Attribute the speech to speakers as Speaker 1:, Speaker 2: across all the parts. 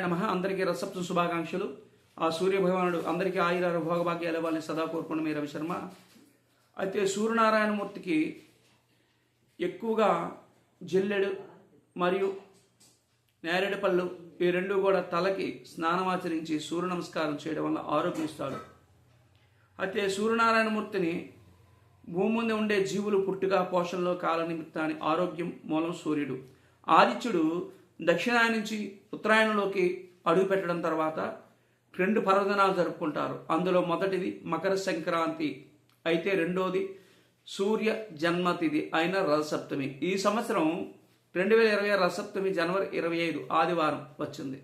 Speaker 1: నమః. అందరికీ రసప్త శుభాకాంక్షలు. ఆ సూర్యభగవానుడు అందరికీ ఆయుర భోగభాగ్యాలు ఇవ్వాలని సదా కోరుకున్న మీ రవిశర్మ. అయితే సూర్యనారాయణమూర్తికి ఎక్కువగా జిల్లెడు మరియు నేరేడు పళ్ళు ఈ రెండు కూడా తలకి స్నానమాచరించి సూర్య నమస్కారం చేయడం వల్ల ఆరోగ్యం ఇస్తాడు. అయితే సూర్యనారాయణమూర్తిని భూమి మీద ఉండే జీవులు పుట్టుగా పోషణలో కాల నిమిత్తాన్ని ఆరోగ్యం మూలం సూర్యుడు. ఆదిత్యుడు దక్షిణాయనం నుంచి ఉత్తరాయణంలోకి అడుగు పెట్టడం తర్వాత 2 పర్వదినాలు జరుపుకుంటారు. అందులో మొదటిది మకర సంక్రాంతి అయితే రెండోది సూర్య జన్మతిథి అయిన రథసప్తమి. ఈ సంవత్సరం 2020 రథసప్తమి జనవరి 25 ఆదివారం వచ్చింది.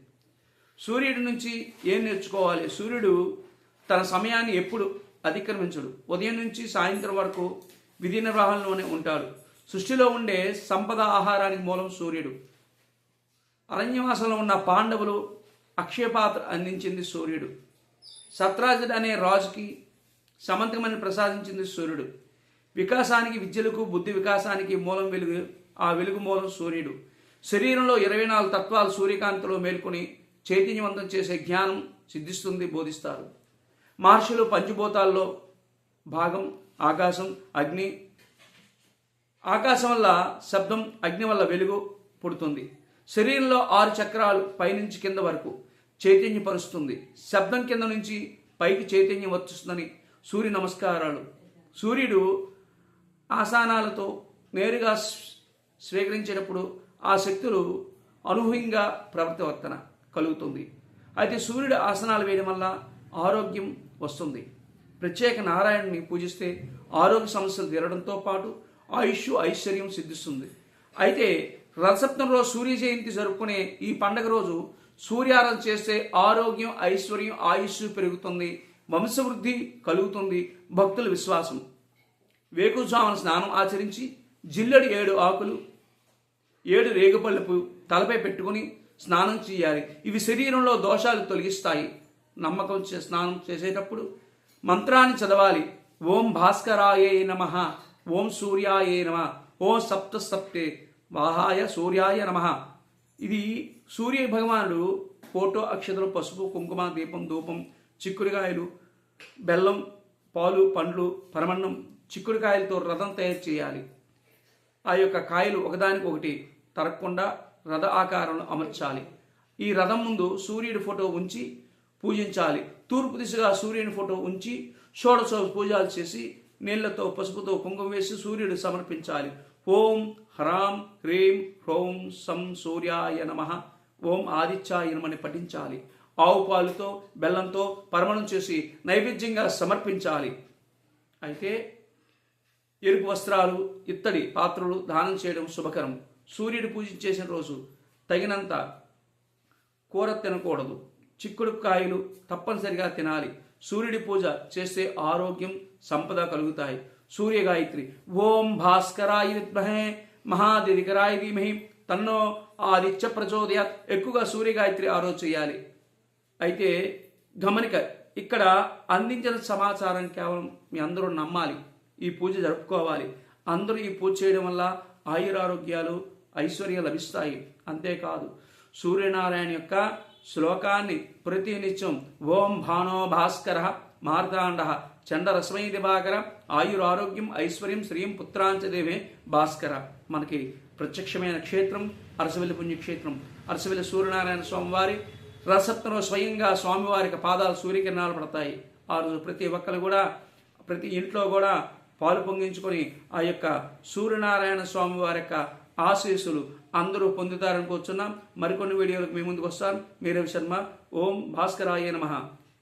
Speaker 1: సూర్యుడి నుంచి ఏం నేర్చుకోవాలి? సూర్యుడు తన సమయాన్ని ఎప్పుడు అతిక్రమించడు. ఉదయం నుంచి సాయంత్రం వరకు విధి నిర్వహణలోనే ఉంటాడు. సృష్టిలో ఉండే సంపద ఆహారానికి మూలం సూర్యుడు. అరణ్యవాసంలో ఉన్న పాండవులు అక్షయపాత్ర అందించింది సూర్యుడు. సత్రాజిత్ అనే రాజుకి సమంతకమని ప్రసాదించింది సూర్యుడు. వికాసానికి, విద్యలకు, బుద్ధి వికాసానికి మూలం వెలుగు. ఆ వెలుగు మూలం సూర్యుడు. శరీరంలో 24 తత్వాలు సూర్యకాంతిలో మేల్కొని చైతన్యవంతం చేసే జ్ఞానం సిద్ధిస్తుంది, బోధిస్తారు. మహర్షులు పంచభూతాల్లో భాగం ఆకాశం, అగ్ని. ఆకాశం వల్ల శబ్దం, అగ్ని వల్ల వెలుగు పుడుతుంది. శరీరంలో 6 చక్రాలు పైనుంచి కింద వరకు చైతన్యపరుస్తుంది. శబ్దం కింద నుంచి పైకి చైతన్యం వచ్చుస్తుందని సూర్య నమస్కారాలు. సూర్యుడు ఆసనాలతో నేరుగా స్వీకరించేటప్పుడు ఆ శక్తులు అనూహ్యంగా ప్రవర్తన కలుగుతుంది. అయితే సూర్యుడు ఆసనాలు వేయడం వల్ల ఆరోగ్యం వస్తుంది. ప్రత్యేక నారాయణుని పూజిస్తే ఆరోగ్య సమస్యలు తీరడంతో పాటు ఆయుష్, ఐశ్వర్యం సిద్ధిస్తుంది. అయితే రథసప్తంలో సూర్య జయంతి జరుపుకునే ఈ పండగ రోజు సూర్యారాధన చేస్తే ఆరోగ్యం, ఐశ్వర్యం, ఆయుష్ పెరుగుతుంది, వంశవృద్ధి కలుగుతుంది. భక్తుల విశ్వాసం. వేకుజామున స్నానం ఆచరించి జిల్లెడు 7 ఆకులు 7 రేగుపళ్ళపు తలపై పెట్టుకుని స్నానం చేయాలి. ఇవి శరీరంలో దోషాలు తొలగిస్తాయి. నమ్మకం స్నానం చేసేటప్పుడు మంత్రాన్ని చదవాలి. ఓం భాస్కరాయే నమః, ఓం సూర్యాయే నమః, ఓం సప్త సప్తే వాహాయ సూర్యాయ నమః. ఇది సూర్య భగవానుడు ఫోటో, అక్షతలు, పసుపు, కుంకుమ, దీపం, ధూపం, చిక్కుడుకాయలు, బెల్లం, పాలు, పండ్లు, పరమన్నం, చిక్కుడుకాయలతో రథం తయారు చేయాలి. ఆ యొక్క కాయలు ఒకదానికొకటి తరగకుండా రథ ఆకారంలో అమర్చాలి. ఈ రథం ముందు సూర్యుడి ఫోటో ఉంచి పూజించాలి. తూర్పు దిశగా సూర్యుని ఫోటో ఉంచి షోడశ పూజలు చేసి నీళ్లతో, పసుపుతో, కుంకుమ వేసి సూర్యుడు సమర్పించాలి. ఓం హ్రాం హ్రీం హ్రౌం సం సూర్యాయ నమః, ఓం ఆదిత్యాయ నమః పఠించాలి. ఆవు పాలుతో, బెల్లంతో పరమణం చేసి నైవేద్యంగా సమర్పించాలి. అయితే ఎరుపు వస్త్రాలు, ఇత్తడి పాత్రలు దానం చేయడం శుభకరం. సూర్యుడు పూజించేసిన రోజు తగినంత కూర తినకూడదు. చిక్కుడు కాయలు తప్పనిసరిగా తినాలి. సూర్యుడి పూజ చేస్తే ఆరోగ్యం, సంపద కలుగుతాయి. సూర్య గాయత్రి. ఓం భాస్కరాయ విద్మహే మహాదిరికరాయ ధీమహి తన్నో ఆదిత్య ప్రచోదయాత్. ఎక్కువగా సూర్య గాయత్రి ఆ రోజు చేయాలి. అయితే గమనిక, ఇక్కడ అందించిన సమాచారం కేవలం మీ అందరూ నమ్మాలి. ఈ పూజ జరుపుకోవాలి. అందరూ ఈ పూజ చేయడం వల్ల ఆయురారోగ్యాలు, ఐశ్వర్యం లభిస్తాయి. అంతేకాదు సూర్యనారాయణ యొక్క శ్లోకాన్ని ప్రతినిత్యం ఓం భానో భాస్కర మార్తాండ చండరస్మై దివాకర ఆయురారోగ్యం ఐశ్వర్యం శ్రీం పుత్రాంచదేవే భాస్కర. మనకి ప్రత్యక్షమైన క్షేత్రం అరసవెల్లి పుణ్యక్షేత్రం. అరసవెల్లి సూర్యనారాయణ స్వామివారి రథసప్తంలో స్వయంగా స్వామివారికి పాదాలు సూర్యకిరణాలు పడతాయి. ఆ రోజు ప్రతి ఒక్కరు కూడా, ప్రతి ఇంట్లో కూడా పాలు పొంగించుకొని ఆ యొక్క సూర్యనారాయణ స్వామి వారి యొక్క ఆశీస్సులు అందరూ పొందుతారని కూర్చున్నాం. మరికొన్ని వీడియోలకు మీ ముందుకు వస్తాను. మీ రవిశర్మ. ఓం భాస్కరాయ నమః.